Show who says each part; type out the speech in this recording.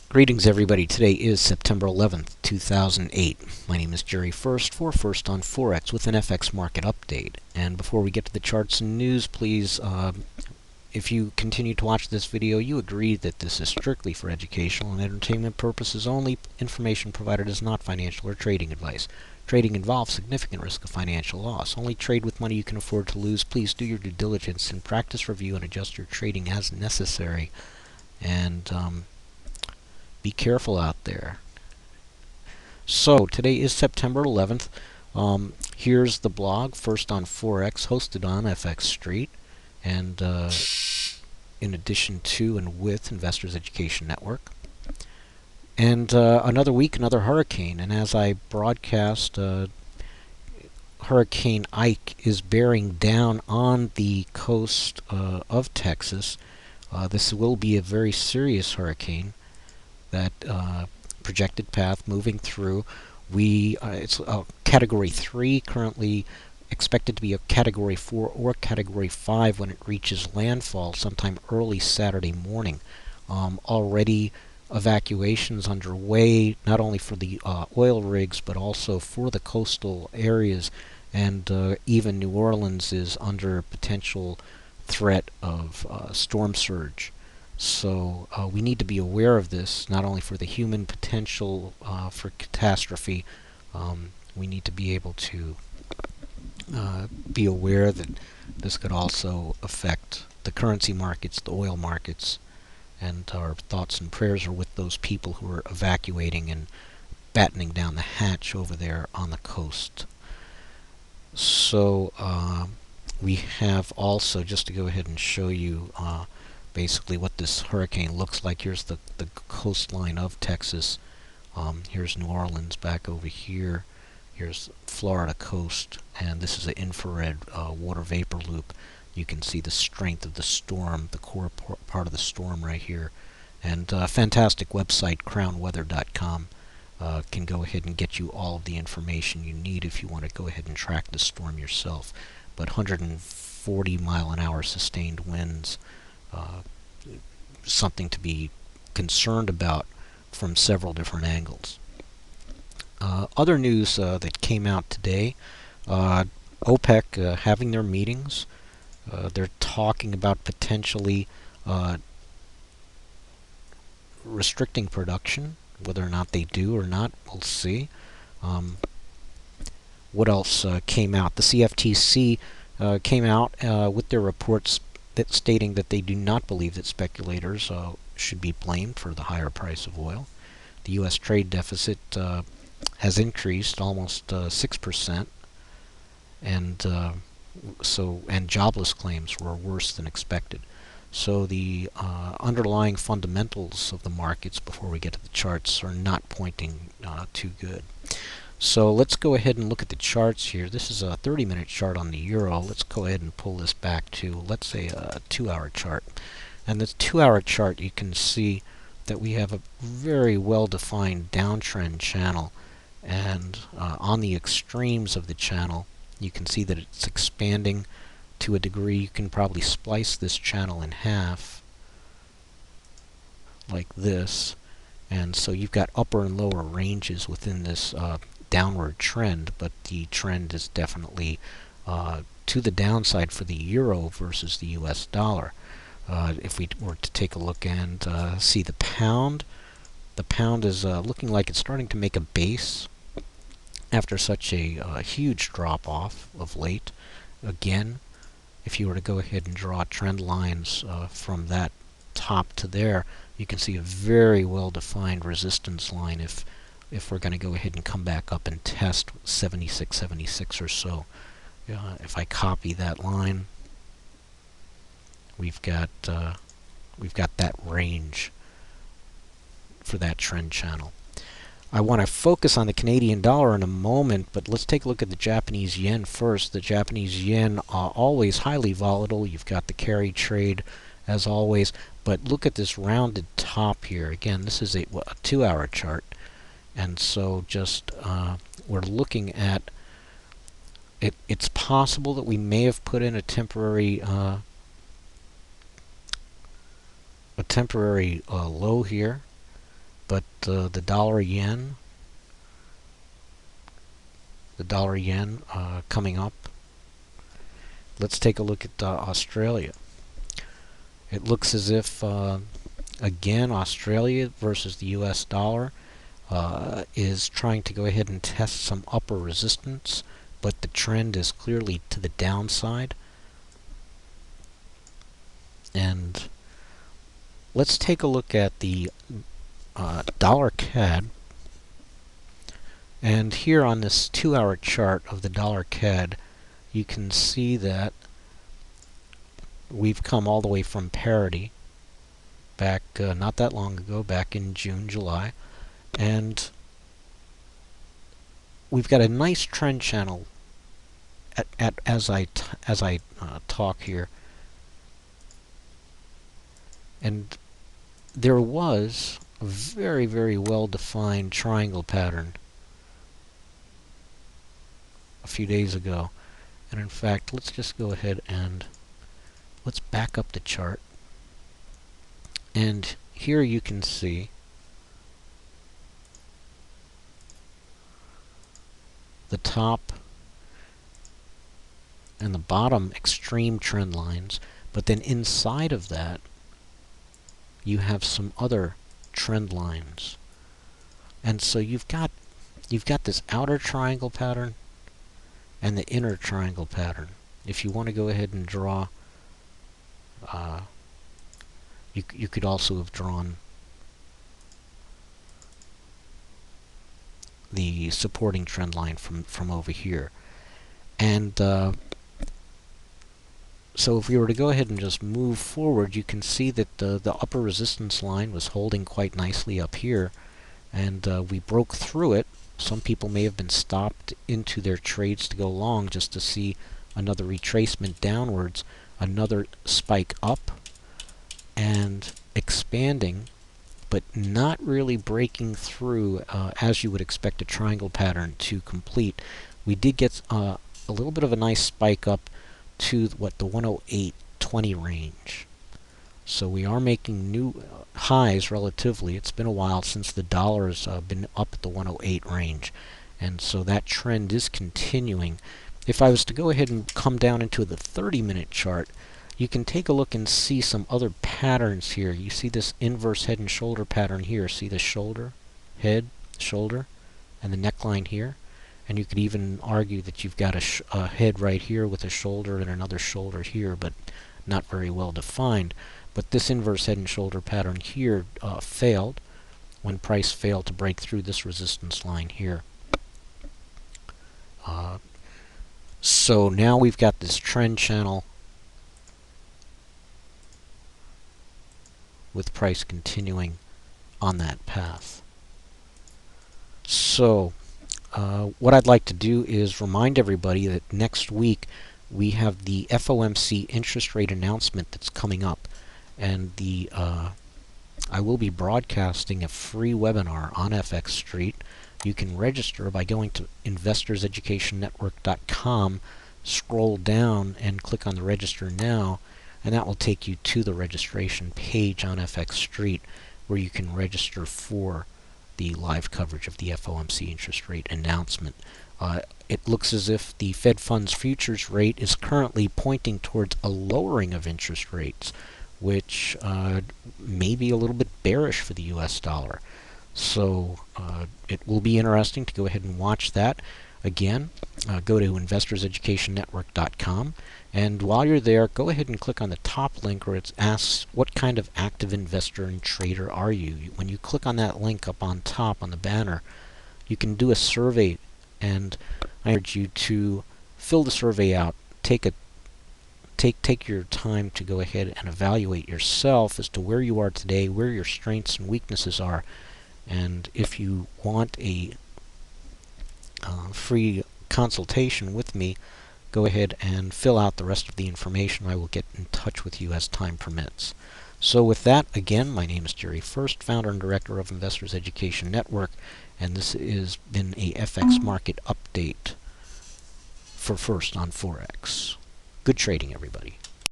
Speaker 1: Greetings everybody. Today is September 11th, 2008. My name is Jerry Furst for First on Forex with an FX market update. And before we get to the charts and news, please, if you continue to watch this video, you agree that this is strictly for educational and entertainment purposes only. Information provided is not financial or trading advice. Trading involves significant risk of financial loss. Only trade with money you can afford to lose. Please do your due diligence and practice review and adjust your trading as necessary. And be careful out there. So today is September 11th. Here's the blog, First on Forex, hosted on FX Street, and in addition to and with Investors Education Network. And another week, another hurricane. And as I broadcast, Hurricane Ike is bearing down on the coast of Texas. This will be a very serious hurricane. That projected path moving through. It's a Category 3, currently expected to be a Category 4 or Category 5 when it reaches landfall sometime early Saturday morning. Already evacuations underway, not only for the oil rigs, but also for the coastal areas, and even New Orleans is under potential threat of storm surge. So we need to be aware of this, not only for the human potential for catastrophe. We need to be able to be aware that this could also affect the currency markets, the oil markets, and our thoughts and prayers are with those people who are evacuating and battening down the hatch over there on the coast. So we have also, just to go ahead and show you basically what this hurricane looks like. Here's the coastline of Texas. Here's New Orleans back over here. Here's Florida coast, and this is an infrared water vapor loop. You can see the strength of the storm, the core part of the storm right here. And fantastic website, crownweather.com, can go ahead and get you all of the information you need if you want to go ahead and track the storm yourself. But 140 mile an hour sustained winds, something to be concerned about from several different angles. Other news that came out today, OPEC having their meetings. They're talking about potentially restricting production. Whether or not they do or not, we'll see. What else came out? The CFTC came out with their reports stating that they do not believe that speculators should be blamed for the higher price of oil. The U.S. trade deficit has increased almost 6%, and jobless claims were worse than expected. So the underlying fundamentals of the markets, before we get to the charts, are not pointing too good. So let's go ahead and look at the charts here. This is a 30-minute chart on the euro. Let's go ahead and pull this back to, let's say, a 2-hour chart. And this 2-hour chart, you can see that we have a very well-defined downtrend channel. And on the extremes of the channel, you can see that it's expanding to a degree. You can probably splice this channel in half like this. And so you've got upper and lower ranges within this downward trend, but the trend is definitely to the downside for the euro versus the US dollar. If we were to take a look and see the pound is looking like it's starting to make a base after such a huge drop-off of late. Again, if you were to go ahead and draw trend lines from that top to there, you can see a very well-defined resistance line if we're going to go ahead and come back up and test 76 or so. If I copy that line, we've got that range for that trend channel. I want to focus on the Canadian dollar in a moment, but let's take a look at the Japanese yen first. The Japanese yen are always highly volatile. You've got the carry trade as always, but look at this rounded top here. Again, this is a 2-hour chart, and so just we're looking at it. It's possible that we may have put in a temporary low here, but the dollar yen coming up. Let's take a look at Australia. It looks as if again Australia versus the US dollar is trying to go ahead and test some upper resistance, but the trend is clearly to the downside. And let's take a look at the dollar CAD. And here on this 2-hour chart of the dollar CAD, you can see that we've come all the way from parity back not that long ago, back in June, July, and we've got a nice trend channel as I talk here, and there was a very, very well-defined triangle pattern a few days ago. And in fact, let's just go ahead and let's back up the chart. And here you can see the top and the bottom extreme trend lines, but then inside of that you have some other trend lines. And so you've got this outer triangle pattern and the inner triangle pattern. If you want to go ahead and draw, you could also have drawn the supporting trend line from over here. And so if we were to go ahead and just move forward, you can see that the upper resistance line was holding quite nicely up here, and we broke through it. Some people may have been stopped into their trades to go long just to see another retracement downwards, another spike up, and expanding, but not really breaking through as you would expect a triangle pattern to complete. We did get a little bit of a nice spike up to the 108.20 range. So we are making new highs relatively. It's been a while since the dollar's been up at the 108 range, and so that trend is continuing. If I was to go ahead and come down into the 30-minute chart, you can take a look and see some other patterns here. You see this inverse head and shoulder pattern here. See the shoulder, head, shoulder, and the neckline here. And you could even argue that you've got a head right here with a shoulder and another shoulder here, but not very well defined. But this inverse head and shoulder pattern here failed when price failed to break through this resistance line here. So now we've got this trend channel with price continuing on that path. So what I'd like to do is remind everybody that next week we have the FOMC interest rate announcement that's coming up, and I will be broadcasting a free webinar on FX Street. You can register by going to investorseducationnetwork.com, scroll down and click on the register now, and that will take you to the registration page on FX Street where you can register for the live coverage of the FOMC interest rate announcement. It looks as if the Fed funds futures rate is currently pointing towards a lowering of interest rates, which may be a little bit bearish for the US dollar. So it will be interesting to go ahead and watch that. Again, go to investorseducationnetwork.com, and while you're there, go ahead and click on the top link where it asks what kind of active investor and trader are you. When you click on that link up on top on the banner, you can do a survey, and I urge you to fill the survey out. Take your time to go ahead and evaluate yourself as to where you are today, where your strengths and weaknesses are, and if you want a free consultation with me, go ahead and fill out the rest of the information. I will get in touch with you as time permits. So with that, again, my name is Jerry Furst, founder and director of Investors Education Network, and this has been a FX market update for First on Forex. Good trading, everybody.